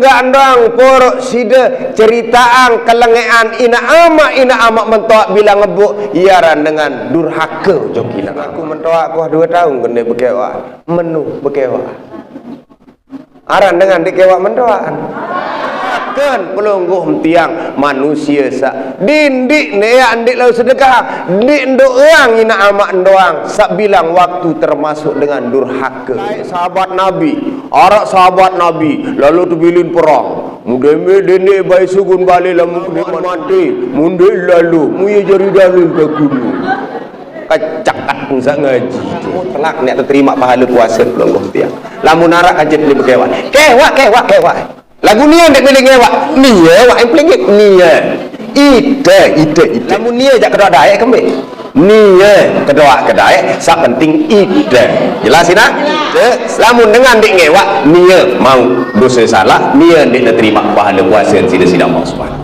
enggak doang porok sida ceritaan kelengean ina amak mentoak bilang ngebuk iaran dengan durhaka joki aku mentoak aku 2 tahun kena bekewa menu bekewa aran dengan dikewa mentoakan kan pelungguh tiang manusia sak dindik ne ya andik lau sedekah dik ndok orang ina amak doang sak bilang waktu termasuk dengan durhaka sahabat nabi arak sahabat nabi lalu tubilin perang mudeme dene bayi sugun balik lamu mati munde lalu muye jari dalil kakumu kacakat pun sak ngaji telak nek terima pahala puasa pelungguh tiang lamun arak aja di bekewa kewa lagu nia dek milih ngewak nia wak yang pelingit nia ide lamun nia jak kedua daek kembali nia kedua daek sak penting ide jelas nak lamun dengan dek ngewak nia mau dosa salah nia dek terima pahala puasa sida Allah subhanahu.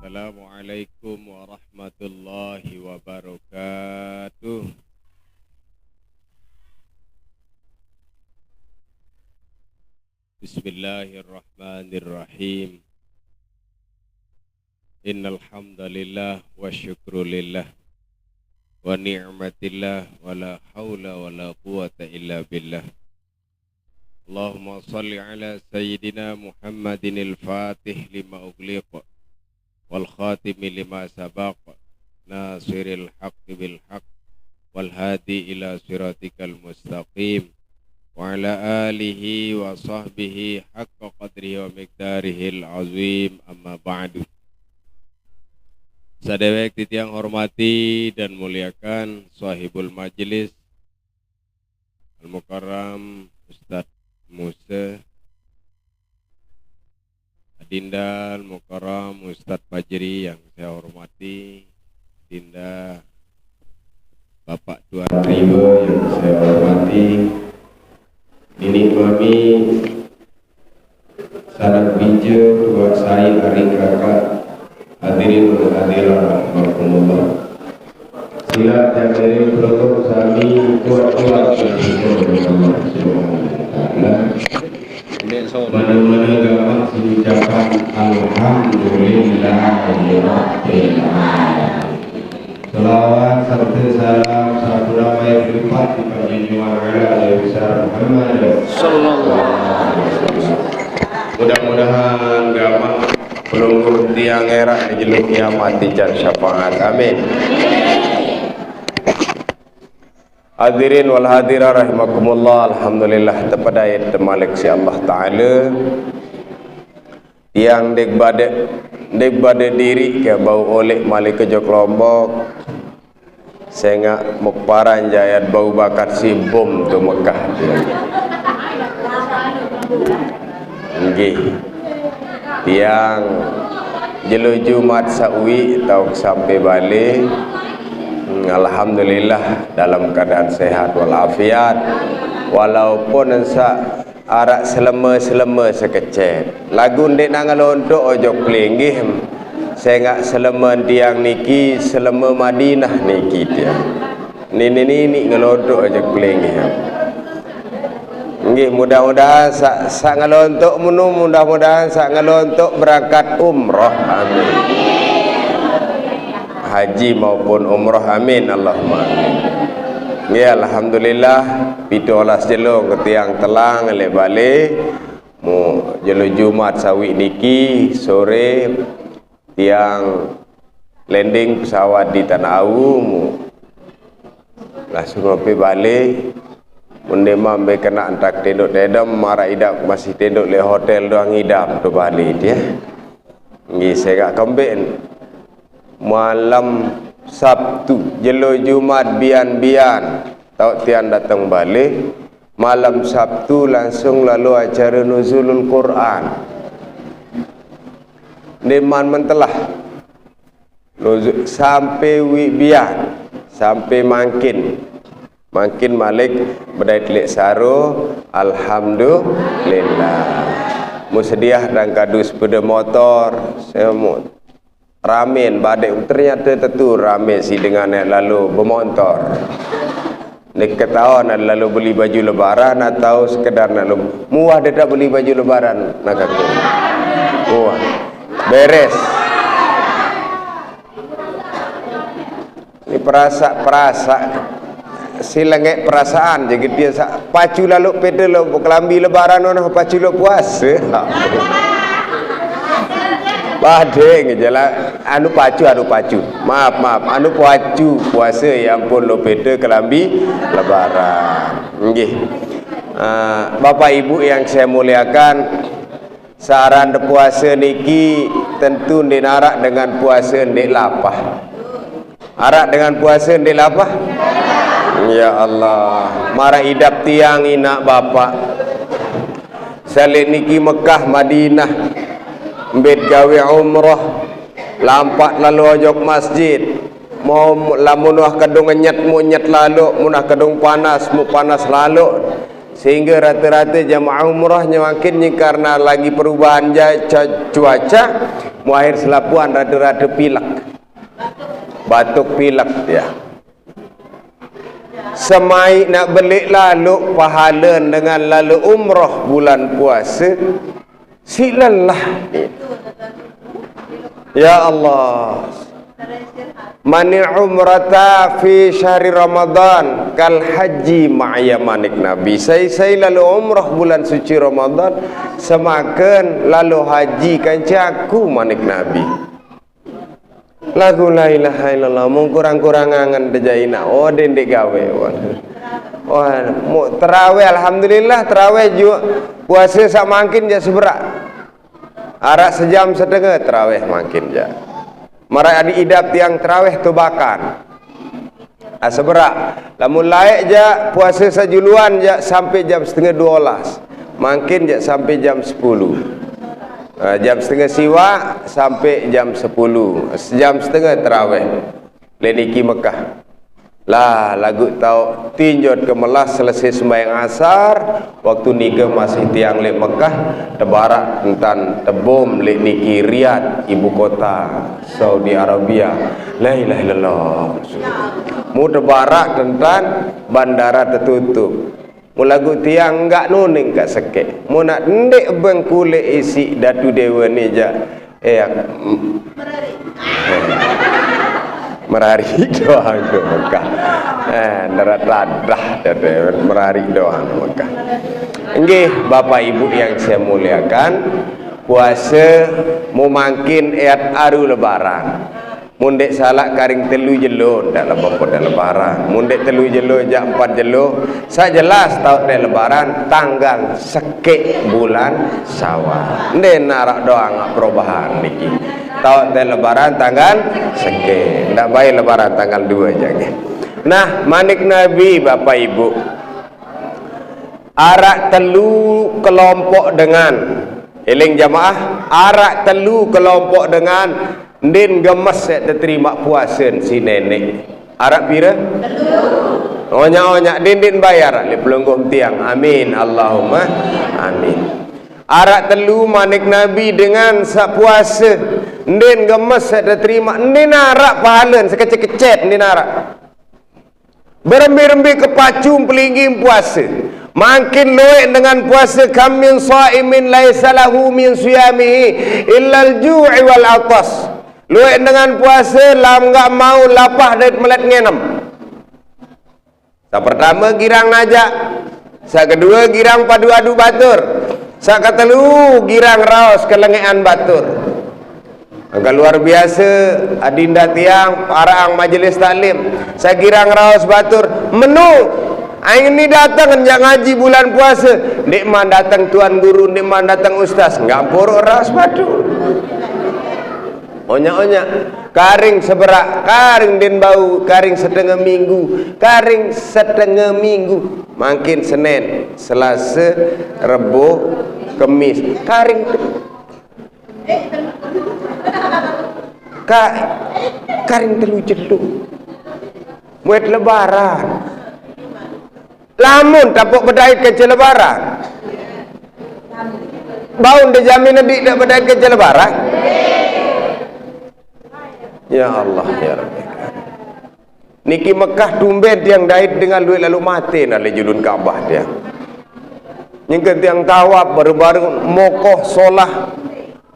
Assalamualaikum warahmatullahi wabarakatuh. Bismillahirrahmanirrahim. Innal hamdalillah wa syukrulillah wa ni'matillah wa la haula wa la quwata illa billah. Allahumma salli ala sayyidina Muhammadin al-Fatih lima ughliq wal khatimi lima sabaq nasiril haqqi bil haqq wal hadi ila siratikal mustaqim wa ala alihi wa sahbihi haqqa qadrihi wa miqdarihil azim amma ba'du. Sadewek titiang hormati dan muliakan sahibul majlis Al-Mukarram Ustadz Musa Adinda Al-Mukarram Ustadz Fajri yang saya hormati, Adinda Bapak Tuan Riba yang saya hormati, ini kami sanak bija buat saya hari kakak hadirin dan hadirat rahmatullah. Sila hadirin pelukuk kami kuat-kuat mana-mana gampang diucapkan alhamdulillahirabbil alamin. Salawat serta salam sahabat yang berlipat kepada junjungan ala besar Muhammad sallallahu alaihi wasallam. Mudah-mudahan gampang pelungguh tiang erak dijeluk kiamat dijan syafaat. Amin. Hadirin wal hadirah rahimakumullah. Alhamdulillah tepada ayat malik si Allah Ta'ala yang dek bade diri ke bau oleh malik ke jok lombok sehingga mukparan jayat bau bakat si bom tu Mekah nggih tiang jelo Jumat sawi tau sampai balik. Alhamdulillah dalam keadaan sehat walafiat walaupun ensak arak selema sekecil lagu ndek nangalontok ojo pelinggih saya selema tiang niki selema Madinah niki tiang ini ngelontok ojo pelinggih nggih mudah-mudahan sak ngelontok menu mudah-mudahan sak ngelontok berangkat umroh amin haji maupun umroh amin Allahumma amin. Ya alhamdulillah pitolas jelo ke tiang telang le balik mu jelo Jumat sawi niki sore tiang landing pesawat di Tanah Awu mu langsung ngopi balik mundema ambe kena antak tendok dedam marah idap masih tendok le hotel doang idap tu balik dia ngi saya gak kembin malam Sabtu jelo Jumat bian tau tian datang balik malam Sabtu langsung lalu acara nuzulul Quran deman mentelah nuzul sampai bian sampai makin malik berdait lek saro alhamdulillah musediah dan kadu sepeda motor semut ramen badai ternyata tentu rame si dengan yang lalu bermotor Nek ketahuan lalu beli baju lebaran atau sekedar nak muah dia tak beli baju lebaran nak aku. Muah. Beres. Ini perasa silangek perasaan jadi dia pacu lalu peda lalu kelambi lebaran ono pacu lalu puasa. Badeng je lah. Anu pacu. Maaf. Anu pacu puasa yang pun lo peda kelambi lebaran. Nggih. Bapak Ibu yang saya muliakan, saran de puasa niki tentu dinarak dengan puasa ndek lapah. Arak dengan puasa ndek lapah? Ya Allah, mara idap tiang inak bapak. Salik niki Mekah Madinah. Mbet gawe umrah, lampak lalu ojok masjid, mau lamun wah kadung nyet lalu, munah kadung panas lalu, sehingga rata-rata jamaah umrahnya makin karena lagi perubahan cuaca, mu akhir selapuan rada-rada pilek, batuk pilek ya. Semai nak balik lalu pahala dengan lalu umrah bulan puasa, silalah. Ya Allah, mani umrata fi syahri Ramadan kal haji ma'ya manik Nabi. Saya lalu umrah bulan suci Ramadan semakan lalu haji kancaku manik Nabi. Lagu la ilaha illallah mung kurang-kurang angan dejaina. Oh dendek gawe. Wah, mau terawih alhamdulillah terawih juga puasa sak makin ja seberak. Arak sejam setengah terawih makin ja. Mara adi idap tiang terawih tu bakan. Seberak. Lamun laik ja puasa sajuluan ja sampai jam setengah 12. Makin ja sampai jam 10. Jam setengah siwa sampai jam 10. Sejam setengah terawih. Leniki Mekah. Lah lagu tau tinjot kemelas selesai sembahyang asar, waktu niga masih tiang lek Mekah, tebarak tentang tebom lek niki Riyadh, ibu kota Saudi Arabia. La ilaha illallah. Mu tebarak tentang bandara tertutup. Mu lagu tiang enggak nuning kat sekek. Mu nak ndek bengkule isi datu dewa ni ja. Merari doang ke Mekah. Neradah merari doang Mekah. Nggih, Bapak Ibu yang saya muliakan, puasa mau makin ayat aru lebaran. Mundek salak karing telu jelo dak lebaran dak lebaran. Mundek telu jelo jak 4 jelo. Sa jelas tau dak lebaran tanggal sekek bulan Syawal. Ndek narak doang perubahan niki. Tau dak lebaran tanggal sekek. Ndak baik lebaran tanggal 2 aja nggih. Nah, manik Nabi Bapak Ibu. Arak telu kelompok dengan eling jamaah, arak telu kelompok dengan ndin gemes ya terima puasa si nenek. Arab pira? Onya din bayar le pelungguh tiang. Amin Allahumma amin. Arak telu manik Nabi dengan sak puasa. Ndin gemes ya terima. Ndin arak pahala sekecet-kecet ndin arak. Berembi-rembi kepacung pelinggim puasa. Makin loek dengan puasa, kam min shaimin laisa lahu min siyamihi illa al-ju'i wal 'atas. Luek dengan puasa lam enggak mau lapah dan melet ngenem. Sa pertama girang najak, sa kedua girang padu adu batur, sa katelu girang raos kelengean batur. Angka luar biasa adinda tiang paraang majelis taklim, sa girang raos batur menu. Aing ni datang enjak ngaji bulan puasa, nek man datang tuan guru, nek man datang ustaz, enggak porok raos batur. Onya karing seberak, karing din bau, karing setengah minggu, makin Senin, Selasa, Rebo, Kemis, karing karing telu jeduk buat lebaran. Lamun tapuk bedait ke lebaran, bau dijamin nabi dak bedait ke lebaran. Ya Allah ya Rabbi. Niki Mekah tumben tiang daid dengan duit lalu mati nak le julun Kaabah dia. Yang tiang tawaf baru-baru mokoh solah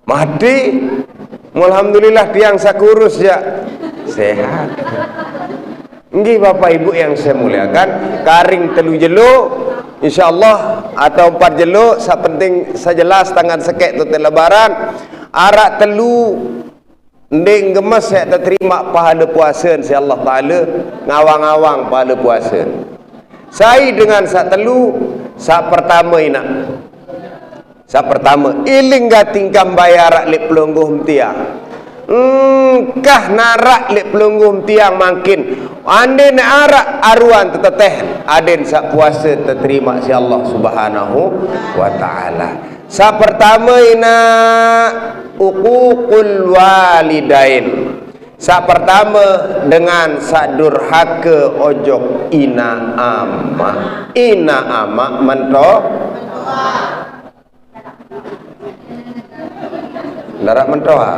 mati. Alhamdulillah tiang sakurus ya sehat. Nggih Bapak Ibu yang saya muliakan, karing telu jeluk insyaallah atau 4 jeluk, sak penting sajelas tangan sekek tu lebaran. Arak telu ndeng gemes saya terima pahala puasa si Allah Taala, ngawang-ngawang pahala puasa. Saya dengan sak telu, sak pertama ina. Sak pertama iling gatingkam bayar lek pelungguh tiang. Kah narak lek pelungguh tiang makin ande nak arak aruan teteteh aden sak puasa terterima si Allah Subhanahu wa taala. Sak pertama ina uququl walidain. Sak pertama dengan sak durhaka ojok ina ama. Ina ama mento larak mentoa.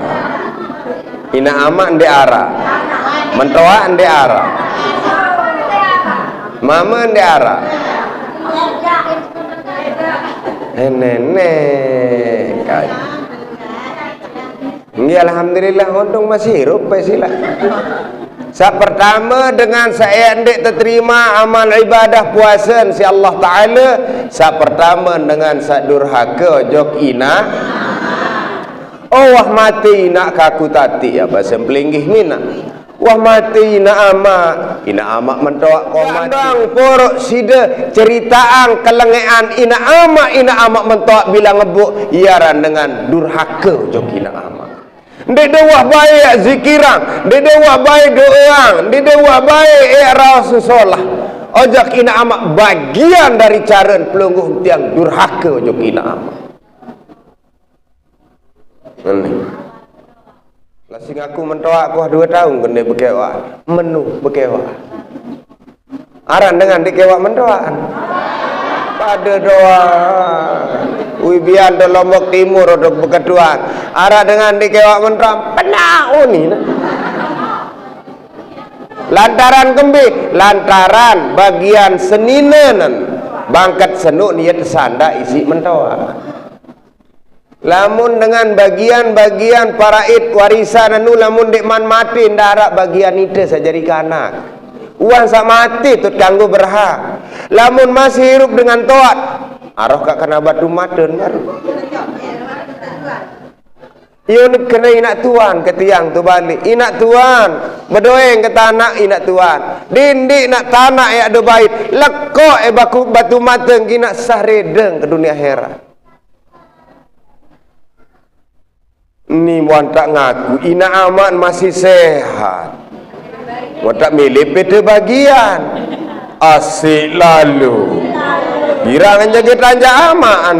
Ina ama ande ara. Mentoa ande ara. Mama ande ara. Nenek kai. Nggih alhamdulillah untung masih hidup sila. Sak pertama dengan saya ndek terima amal ibadah puasa si Allah Taala. Sak pertama dengan sak durhaka ojok ina. Oh wah mati nak kaku tati ya bahasa pelinggih mina. Wah mati ina ama mentoak kau mati. Porok sida ceritaan kelengean ina ama mentoak bilang ngebuk iaran dengan durhaka ojok ina ama. Ndek dewah baik zikiran, ndek dewah baik doang, ndek dewah baik rasulullah. Ojok ina ama bagian dari cara pelungguh tiang durhaka ojok ina ama. Lasing aku mentoak aku 2 tahun kena berkewa menu berkewa aran dengan dikewa mentoak pada doa wibian do Lombok Timur untuk bekeduan aran dengan dikewa mentoak penau ni lantaran kembi lantaran bagian seninanan bangkat senuk niat sanda isi mentoak. Lamun dengan bagian-bagian paraid warisan anu lamun dek man mati ndarak bagian itu saja jadi kanak. Uang sak mati tut kanggo berhak. Lamun masih hirup dengan toat, aroh kak kena batu maten baru. Iyo kena inak tuan ke tiang tu balik. Inak tuan berdoeng ke tanah inak tuan. Dindik nak tanah ya do bait. Lekok baku batu maten kina sahredeng ke dunia akhirat. Ni wan tak ngaku ina aman masih sehat. Wan tak milih peta bagian. Asik lalu. Girang jaga tanja aman.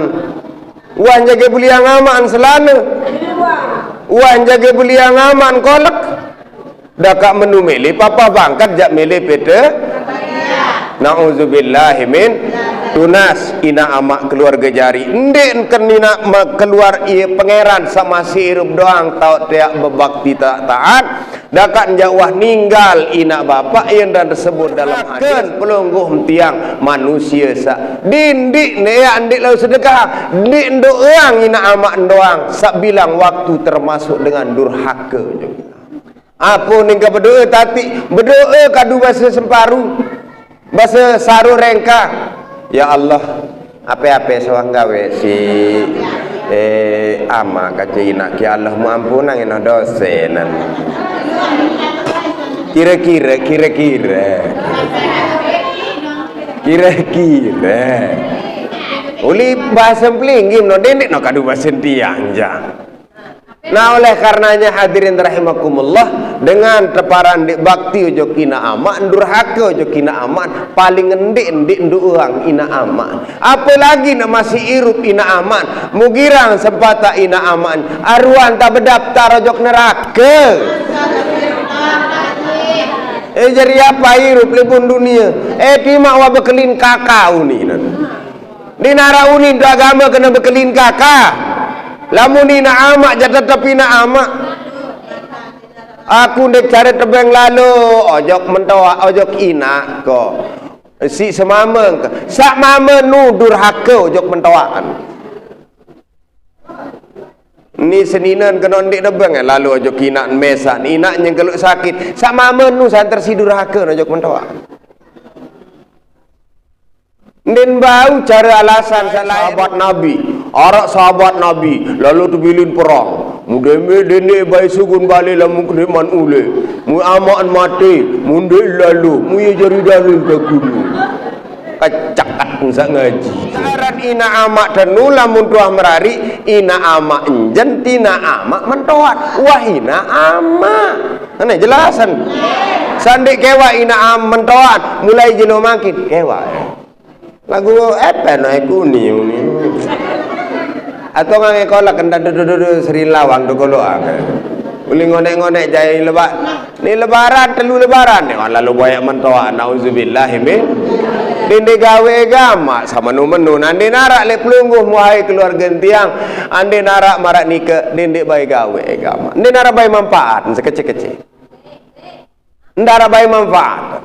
Wan jaga beliang aman selana. Wan jaga beliang aman kolek. Dah kak menu milih papa bangkat jak milih peta. Nauzubillahi min tunas ina amak keluarga jari ndek ken ina keluar ia pangeran sama sirup doang tau tiak berbakti tak taat dakat jauh ninggal ina bapak yang dan tersebut dalam hadis pelungguh tiang manusia sak dindik ne ya ndik lau sedekah ndik ndok orang ina amak doang sak bilang waktu termasuk dengan durhaka apa ning berdoa tati berdoa kadu bahasa semparu bahasa saru rengka. Ya Allah, apa-apa sawang gawe si ama kacina ki Allah muampunan ina dosenan. Kira-kira uli bahasa pelinggim no dendek no kadu bahasa tiang jang. Nah oleh karenanya hadirin rahimakumullah dengan teparan dik bakti ujok ina aman durhaka ujok ina aman paling ngendik nduk orang ina aman apalagi nak masih irup ina aman mugirang sempata ina aman aruan tak berdaftar ujok neraka jadi apa irup lebun dunia timak wa bekelin kakau ni di narauni agama kena bekelin kakak lamun ina amak jatuh tapi ina amak Aku dek cara tebeng lalu ojok mentoa ojok ina ko si semameng sak mama nu durhaka ojok mentoaan ni seninan kena ndik tebeng lalu ojok ina mesan ina yang kalau sakit sak mama nu santer si durhaka ojok mentoaan ndin bau cara alasan sahabat Nabi arak sahabat Nabi lalu tu bilin perang mudeme dene bai sugun balik lamun kedeman ule mu amaan mati munde lalu mu ye jari dalil ke guru kacakat ngsa ngaji saran ina amak tenu lamun tuah merari ina amak enjen tina amak mentoat wah ina amak ana jelasan sandik kewa ina am mentoat mulai jeno makin kewa lagu apa naik kuni atau ngange kolak kenda dudu seri lawang do koloak uli ngonek-ngonek jai lebat ni lebaran telu lebaran ni lalu banyak mentoa nauzubillah min dinde gawe agama sama nu-menu ande narak le pelungguh muhai keluarga tiang ande narak marak nikah dinde bae gawe agama ande narak bae manfaat sekecil-kecil ndara bae manfaat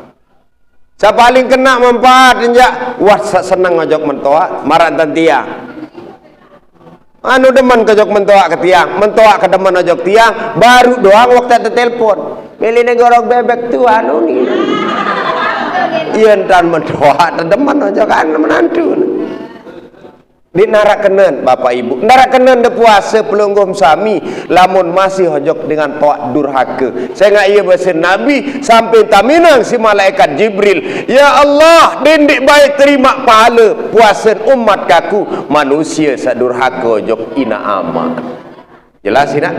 sa paling kena manfaat enjak wah senang ngajak mentoa marak tiang anu demen kejok mentoak ke tiang mentoak ke demen ojok tiang baru doang waktu ada telepon milih negorok bebek tu anu ni iya entan mentoak demen ojok kan menantu di narak kenen bapak ibu narak kenen de puasa pelunggum sami lamun masih ojok dengan toak durhaka saya nggak iya bahasa Nabi sampai taminang si malaikat Jibril ya Allah dindik baik terima pahala puasa umat kaku manusia sadurhaka ojok ina ama jelas ina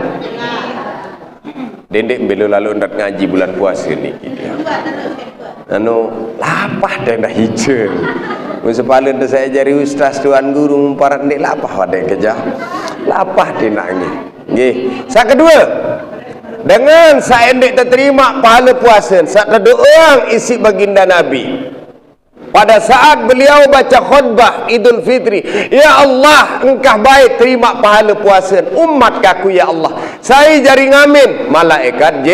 dindik belu lalu ndak ngaji bulan puasa ni anu lapah dah dah hijau musapalun tu saya jari ustaz tuan guru mumparat ni lapah wadai kejah lapah dinangnya nggih sak kedua dengan saya ndik terima pahala puasa sak kedua isi baginda Nabi pada saat beliau baca khutbah Idul Fitri ya Allah engkau baik terima pahala puasa umat kaku ya Allah saya jari ngamin malaikat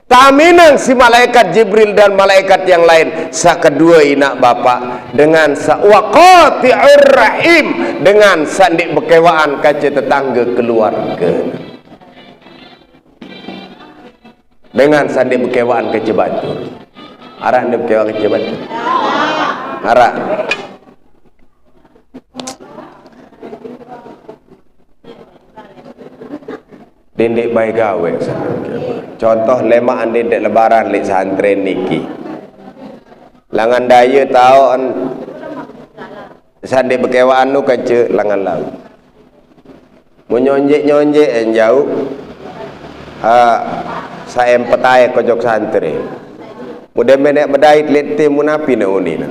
taminang si malaikat Jibril dan malaikat yang lain sa kedua inak bapak dengan sa waqati'ur rahim dengan sandik bekewaan kaca tetangga keluarga dengan sandik bekewaan kaca batu arah anda bekewaan kaca batu arah dendek baik gawe contoh lema ande dek lebaran lek santren niki langan daya tahu sande bekewaan nu kace langan lau menyonjek-nyonjek en jauh saya petai kojok santren mudah menek bedait lete munapi na uni na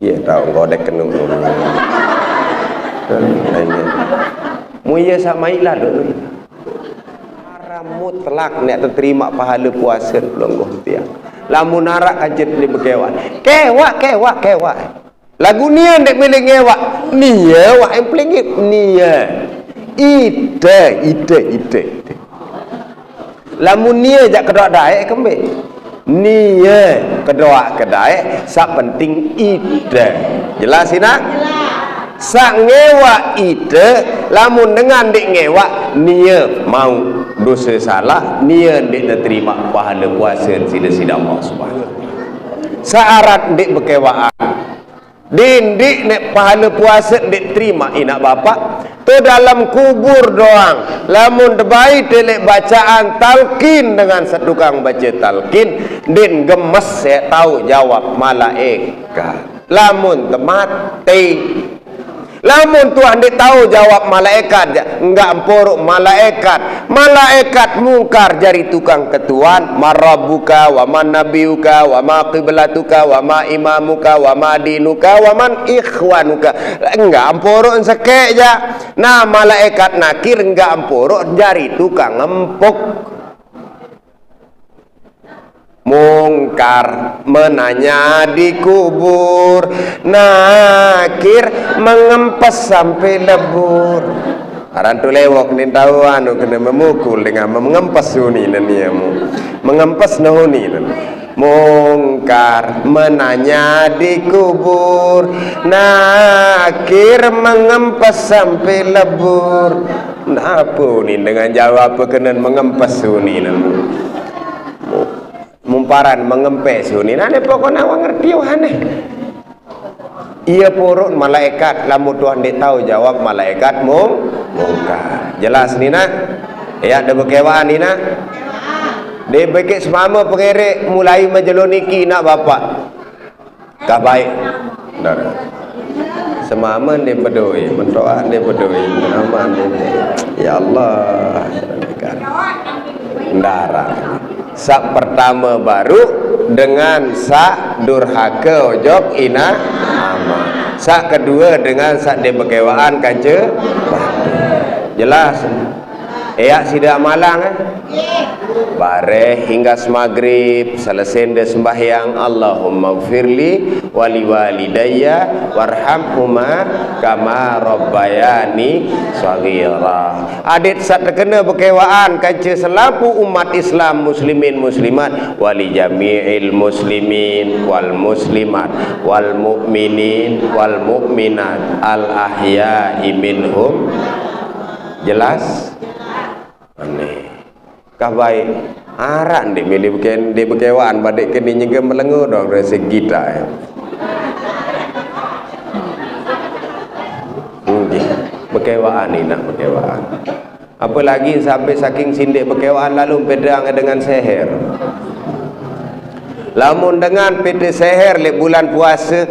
iya tahu godek kenung muya sama ilah dulu haram mutlak nek terima pahala puasa pelonggoh tiang lamun narak kajet ni bekewa kewa lagu nia ndek milih ngewa nia wak yang pelingit nia ide lamun nia jak kedok daek kembe nia kedok kedai sak penting ide jelas nak sak ngewa ide lamun dengan dik ngewa nia mau dosa salah nia dik terima pahala puasa sida-sida Allah Subhanahu syarat dik bekewaan dik nek pahala puasa dik terima inak bapak tu dalam kubur doang lamun debai telek bacaan talqin dengan setukang baca talqin din gemes saya tahu jawab malaikat lamun temati lamun Tuhan dia tahu jawab malaikat enggak empuruk malaikat mungkar jari tukang ketuan marabuka wa man nabiyuka wa ma qiblatuka wa ma imamuka wa ma dinuka wa man ikhwanuka enggak empuruk sekek ja nah malaikat nakir enggak empuruk jari tukang empuk mungkar menanya di kubur nakir mengempes sampai lebur Aran tu lewok ni tahu anu kena memukul dengan mengempas suni naniamu. Mengempas nahuni nan. Mungkar menanya di kubur, nakir mengempas sampai lebur. Apa ni dengan jawab kena mengempas suni nan. Mumparan mengempes suni nan pokoknya awak ngerti wahane. Ia purun malaikat lamu Tuhan dia tahu jawab malaikat mungkar. Jelas ni nak? Ya ada berkewaan ni nak? Dia bekik semama pengerek mulai majeloniki nak bapak. Kah baik. Dah. Semama dia berdoi, mendoa dia berdoi, aman dia. Ya Allah. Darah. Sak pertama baru dengan sak durhaka ojok ina ama. Sak kedua dengan sak dia berkewaan kaca. Jelas. Sida malang bare hingga semaghrib selesai dah sembahyang Allahumma gfirli wali walidayya warhamhuma kama rabbayani shaghira. Adik sak terkena berkewaan kaca selapu umat Islam muslimin muslimat wali jami'il muslimin wal muslimat wal mu'minin wal mu'minat al ahya'i minhum. Jelas? Aneh. Kah baik arak dek milih bukan dia berkewaan badik kini juga melengur dong dari segi kita berkewaan ni nak berkewaan apalagi sampai saking sindik berkewaan lalu pedang dengan seher lamun dengan pede seher le bulan puasa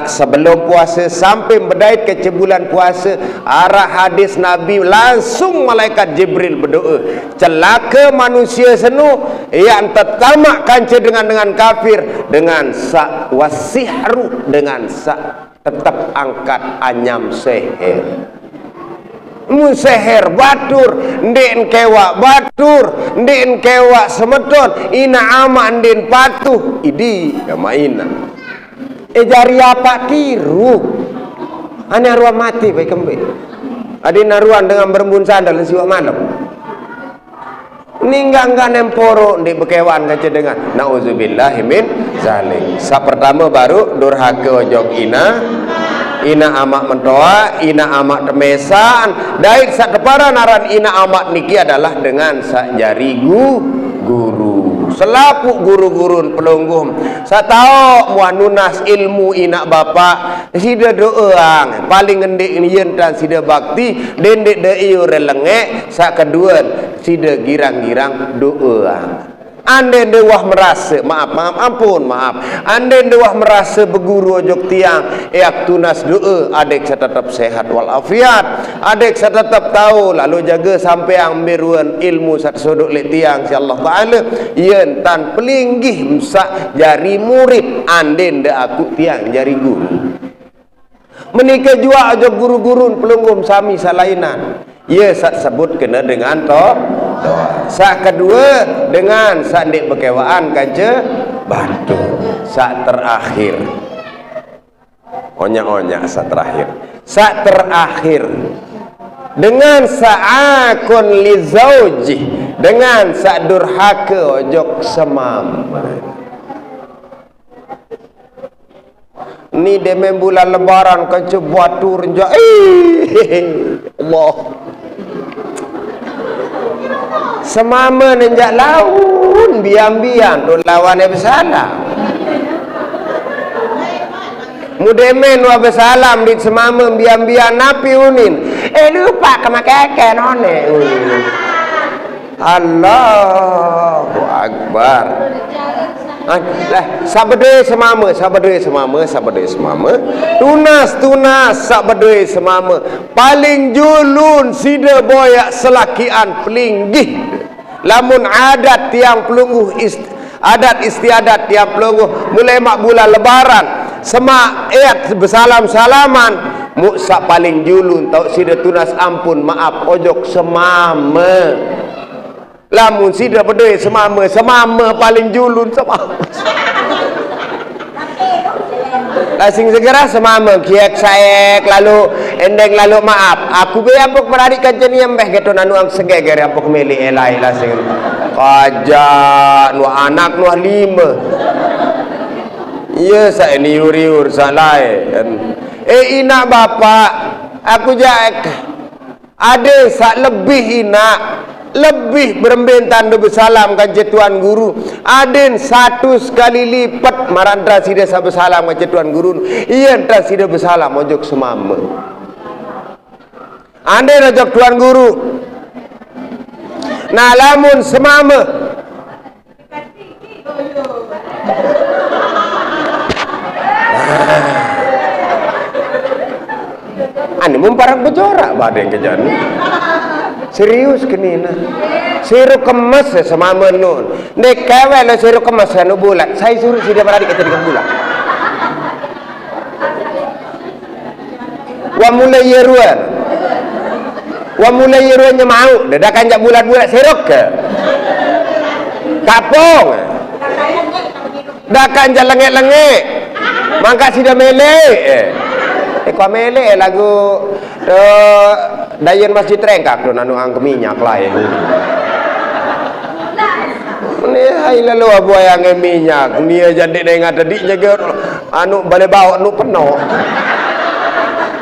sebelum puasa sampai berdait ke bulan puasa arah hadis Nabi langsung malaikat Jibril berdoa celaka manusia senu yang tertamak kanca dengan kafir dengan sak wasihru dengan sak tetap angkat anyam seher museher batur ndin kewa batur ndin kewa semeton ina ama ndin patuh idi mainan jari apa tiru ane arwah mati baik kembali ada naruan dengan berembun sandal siwak malam ninggang nemporo di bekewan kaca dengan na'udzubillahi min zalik sa pertama baru durhaka ojok ina amak mentoa ina amak temesan daik sak tepara naran ina amak niki adalah dengan sak jari guru selapuk guru-gurun pelunggum saya tahu muanunas ilmu inak bapak sida doang paling ngendik yen dan sida bakti dendek de iu relenge sak kedua sida girang-girang doang ande dewah merasa maaf ande dewah merasa berguru ojok tiang tunas doa adek saya tetap sehat walafiat adek saya tetap tahu lalu jaga sampai yang miruan ilmu sat sodok le tiang si Allah Ta'ala yen tan pelinggih sak jari murid ande nda aku tiang jari guru menikah jua ojok guru-gurun pelunggum sami salainan ia sak sebut kena dengan doa. Sak kedua dengan sak ndik berkewaan kaca batu. Sak terakhir onyak-onyak sak terakhir. Sak terakhir dengan sa'akun li zauji dengan sak durhaka ojok semam. Ni demen bulan lebaran kaca batu renja. Allah semama nenjak laun biang-biang tu lawan yang bersalam mudemen wa bersalam di semama biang-biang napi unin lupa ke makeke none Allahu Akbar sabedoi semama tunas sabedoi semama paling julun sida boyak selakian pelinggih lamun adat tiang pelungguh adat istiadat tiang pelungguh mulai mak bulan lebaran semak bersalam-salaman muksa paling julun tau sida tunas ampun maaf ojok semama lamun sida bedoi semama paling julun semama Lasing segera semama kiek saek lalu endeng lalu maaf. Aku be apok meradik kajen yang beh gitu nanu ang segeger apok meli elai lasing. Kaja nu anak nu 5. Iya saya ni yuri-yur salai. Ina bapak aku jaek ada sak lebih ina lebih berembentan do bersalam kanjeng tuan guru aden 100 kali lipat marandra sida sa bersalam kanjeng tuan guru iya entah sida bersalam ojok semama ande ojok tuan guru nah lamun semama ane mumparang bejorak badan kejadian serius kenina siru kemas sama menun nek kawel siru kemas anu bulat saya suruh sida beradik kita dengan bulat wa mulai yeruan mau dadakan jak bulat-bulat siruk ke kapong dakan jak lengek-lengek mangka sida mele kwa mele lagu dayan masjid rengkak do nanu ang minyak lain ni hai lalu abu yang minyak ni jadi dengan tadi jaga anu bale bawa nu penuh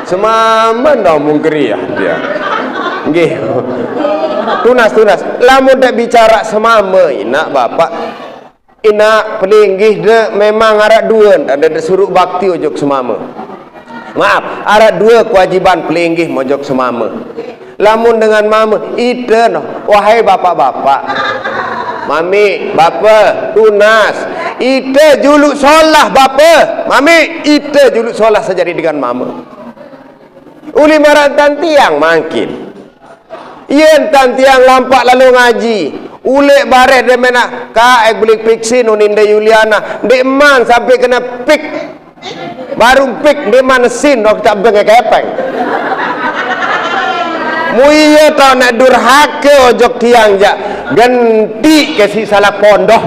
semama dah mungkeriah dia nggih tunas lamun dak bicara semama ina bapak ina pelinggih de memang arak duan ada suruh bakti ojok semama. Maaf, ada 2 kewajiban pelinggih mojok semama. Lamun dengan mama, ite no, wahai bapak-bapak, mami, bapa, tunas, ite juluk solah bapa, mami, ite juluk solah sejadi dengan mama. Uli maratan tiang mangkin. Ien tan tiang lampak lalu ngaji. Ule baret de mena ka ek beli piksin uninda Yuliana, dek man sampai kena pik. Baru pik di mana sin dok tak bengek kepeng. Muiya tau nak durhaka ojok tiang jak ganti ke si salah pondok.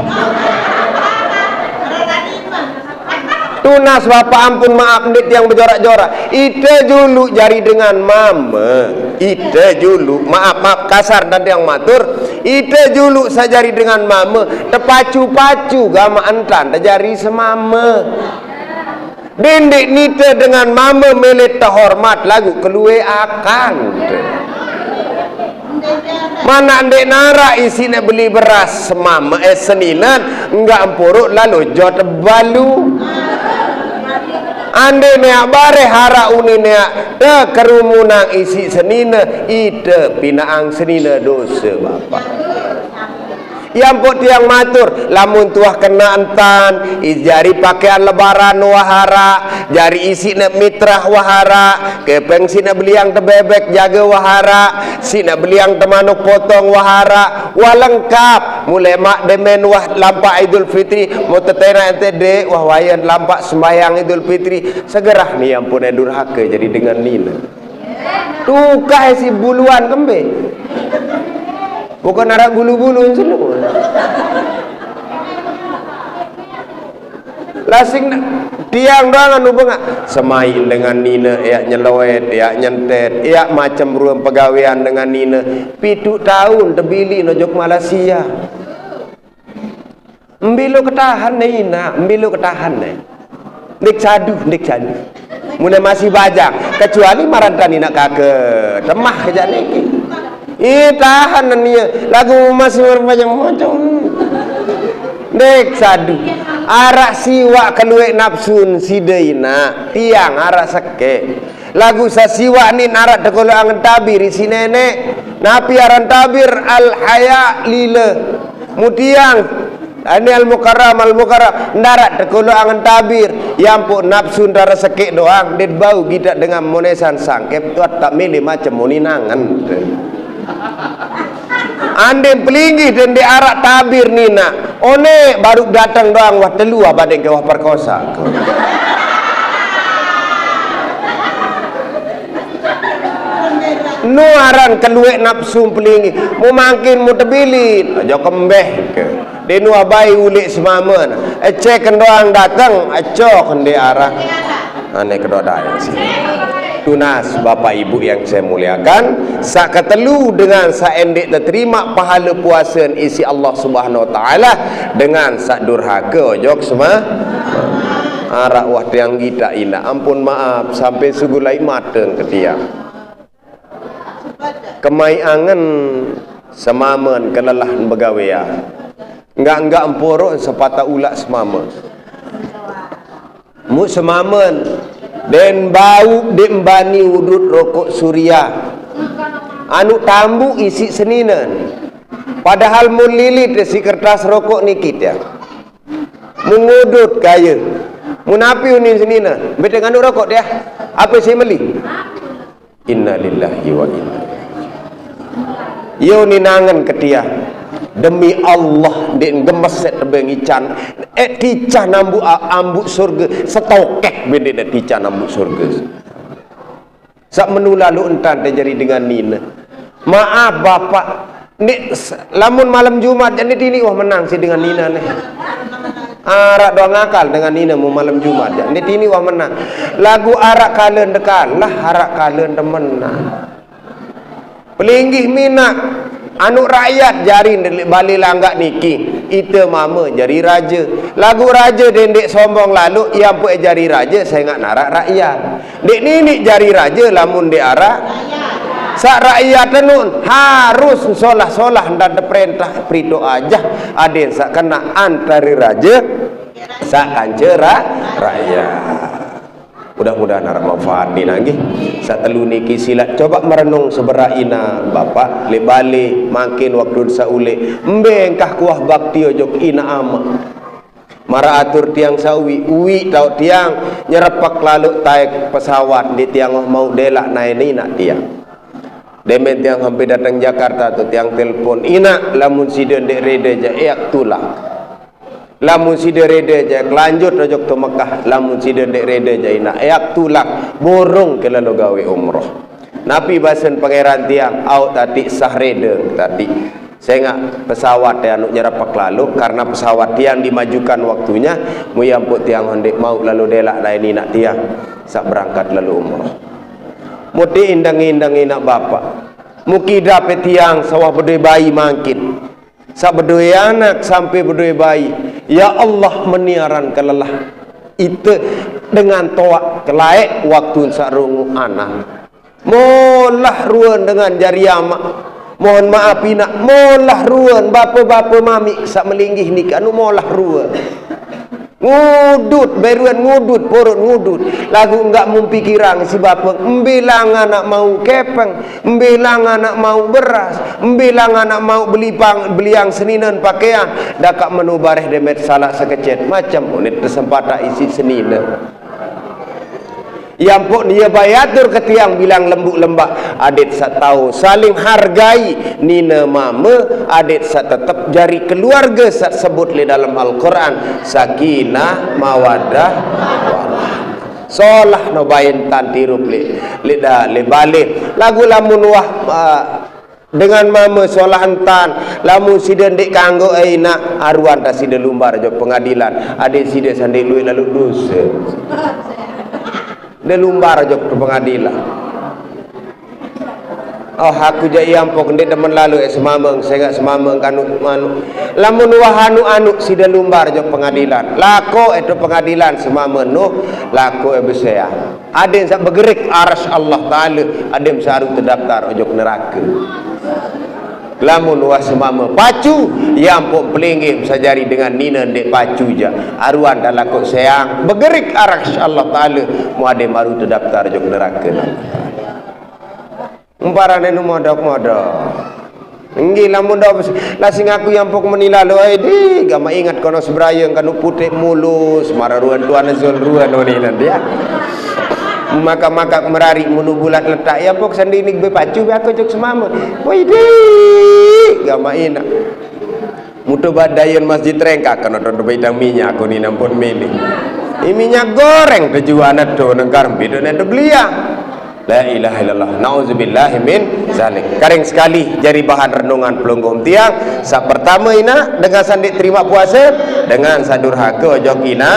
Tunas bapak ampun maaf nit yang berjorak-jorak. Ite julu jari dengan mama. Ite julu maaf kasar dan yang matur. Ite julu sajari dengan mama. Tepacu-pacu gama antan jari semama. Dendek nita dengan mama melet terhormat lagu keluar akan. Mana dek nara isi nak beli beras semama seninan enggak empuruk lalu jauh tebalu. Ande neak bare hara uni neak te kerumunan isi senina ite pinaang senina dosa bapak. Yang pot tiang matur lamun tuah kena entan jari pakaian lebaran wahara jari isi nak mitrah wahara kepeng si nak beli yang tebebek jaga wahara si nak beli yang temanuk potong wahara wah lengkap mulai mak demen wah lampak Idul Fitri mau tetena ente wah wayan lampak sembayang Idul Fitri segerah nih yang pun durhaka jadi dengan nina tukah si buluan kembe bukan arak bulu-bulu semua. Lasing tiang doang anu benga semain dengan nina ya nyelowet ya nyentet ya macam ruang pegawaian dengan nina 7 tahun tebili nojok Malaysia. Mbilo ketahan nina, mbilo ketahan nih. Dik sadu. Mulai masih bajang kecuali marantani nak kake temah kerja niki. Tahan nia lagu masih bermacam-macam. Dek sadu arak siwak keluek nafsun sideina tiang arak seke lagu sasiwak ni arak dekolo angen tabir isi nenek napi aran tabir al haya lila mutiang ini al mukarram ndarat dekolo angen tabir yang pun nafsun darah seke doang det bau gidak dengan monesan sangkep tuat tak milih macam moninangan. Ande pelinggi dan di arak tabir nina one baru datang doang wah telu badeng ke wah perkosa nu aran keluek nafsu pelinggi mu makin mu tebilit aja kembeh ke denu abai ulik semama cek kendoang datang acok ndi arah ane kedo dayang sini. Tunas Bapak Ibu yang saya muliakan, sak ketelu dengan sak endek terima pahala puasa isi Allah Subhanahu wa taala dengan sak durhaka ojok semua arak wah tiang kita ina ampun maaf sampai sugulai mateng ketiak kemai angen semamen kelelahan begawean enggak emporo sepatah ulak semamen mu semamen den bau dembani udut rokok surya anu tambu isi seninan padahal mun lilit si kertas rokok nikit ya mengudut kaya munapi unin senina bete nganu rokok dia apa sih meli innalillahi wa inna yo ninangan ketia demi Allah den gemes set tebeng ican ticah nambu ambuk surga setokek bende dak ticah nambu surga sak menu lalu entan terjadi dengan nina maaf bapak ni lamun malam Jumat jadi tini wah menang sih dengan nina nih arak doang akal dengan nina mau malam Jumat jadi tini wah menang lagu arak kalen dekan lah arak kalen temenang pelinggih minak anu rakyat jari balik langgak niki itu mama jari raja lagu raja dendek sombong lalu yang pun jari raja saya nggak narak rakyat dek nini jari raja lamun di arak sak rakyat tenun harus solah dan perintah prito aja aden sak kena antari raja sak kancera rakyat. Mudah-mudahan harap manfaat ni lagi. Sak telu niki silat coba merenung seberaina bapak le balik makin waktu saule mbengkah kuah bakti ojok ina ama mara atur tiang sawi uwi tau tiang nyerepak lalu taik pesawat di tiang mau delak naik ni nak tiang demen tiang hampir datang Jakarta tu tiang telpon ina lamun siden dek rede ja eak tulak lamun sida rede ja lanjut rojok to Mekah lamun sida dek rede ja ina ayak tulak borong ke lalu gawe umroh napi basen pangeran tiang au tati sah rede tati saya ngak pesawat yang nyerapak lalu karena pesawat tiang dimajukan waktunya mu yampuk tiang hendak mau lalu delak lain nak tiang sak berangkat lalu umroh muti indang-indang nak bapak mukida pe tiang sawah bedoi bayi makin sak bedoi anak sampai bedoi bayi ya Allah meniaran kelelah itu dengan toak kelaik waktu sarungu anak molah ruan dengan jari amak mohon maaf ina molah ruan bapa-bapa mami sak melinggih nikah anu molah ruan ngudut beruan ngudut porot ngudut lagu enggak mumpikirang si bapa embilang anak mau kepeng embilang anak mau beras embilang anak mau beliang seninan pakaian dakak menu bareh demet salah sekecet macam unit kesempatan isi seninan yang pun dia bayatur ke tiang bilang lembuk lembak adik sak tahu saling hargai nina mama adik sak tetap jari keluarga sak sebut di dalam Al-Quran sakinah mawadah warahmah solah no bayin tan tirup li balik lagu lamun wah dengan mama solah entan lamun sida ndek kanggo aina aruan ta sida lumbar jo pengadilan adik sida sandik luit lalu dosa dia lumbar jok ke pengadilan oh aku jai ampok ndek demen lalu semameng saya gak semameng kanu manu lamun wahanu anu sida lumbar jok pengadilan lako itu pengadilan semameng no lako besea aden sak begerik aras Allah taala adem saru terdaftar ojok neraka lamun wa semama pacu yang pok pelinggih sajari dengan nina dek pacu ja aruan dalako sayang begerik aras Allah taala mu ade baru terdaftar jok neraka umparane nu modok-modok enggi lamun dak lasing aku yang pok menilalo di gama ingat kono sebrayeng kanu putih mulus mararuan tuan zul ruan oni nanti ya maka merari munu bulat letak ya pok sandini be pacu be aku jok semama woi di gama ina mutu badayan masjid rengka kana do bidang minyak aku ni nampun mili minyak goreng tujuan tu nang karbi do nek beliang La ilaha illallah. Nauzubillahi min zalik. Karing sekali jadi bahan renungan pelunggum tiang. Sa pertama ina dengan sandik terima puasa, dengan sadurhaka ojok ina.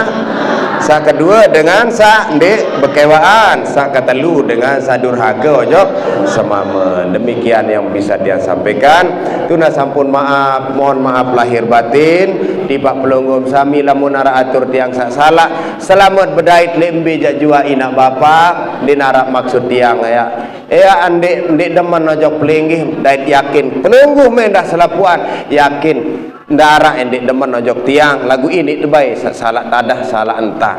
Sa kedua dengan sa ndik bekewaan, sa ketelu dengan sadurhaka ojok semama. Demikian yang bisa dia sampaikan. Tuna sampun maaf, mohon maaf lahir batin. Tiba pelunggum sami lamun ara atur tiang sak salah. Selamat berdait lembe jak jua ina bapa dinarak maksud tiang ya. Andik demen ojok pelinggih dait yakin pelungguh mendah selapuan yakin darah endik demen ojok tiang lagu ini terbaik salah tadah salah entah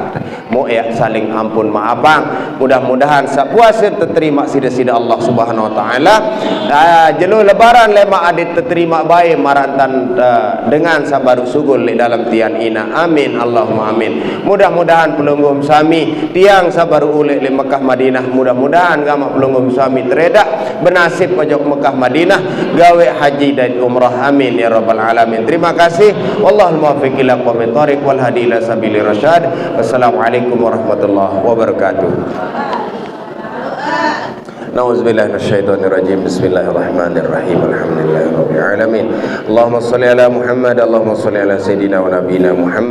mau ya saling ampun maafang. Mudah-mudahan sapuasa terterima sida-sida Allah Subhanahu wa taala. Jelu lebaran lema adit terterima baik marantan dengan sabaru sugul di dalam tian ina. Amin Allahumma amin. Mudah-mudahan pelunggum sami tiang sabaru ulek di Mekah Madinah, mudah-mudahan gamak pelunggum sami teredak bernasib ojok Mekah Madinah gawe haji dan umrah. Amin ya rabbal alamin. Terima kasih. Wallahul muwaffiq ila aqwamit thoriq wal hadi ila sabili rasyad. Wassalamualaikum warahmatullahi wabarakatuh. Nauzubillahi minasyaitonir rajim. Bismillahirrahmanirrahim. Alhamdulillahirabbil alamin. Allahumma shalli ala Muhammad, Allahumma shalli ala sayidina wa nabiyina Muhammad.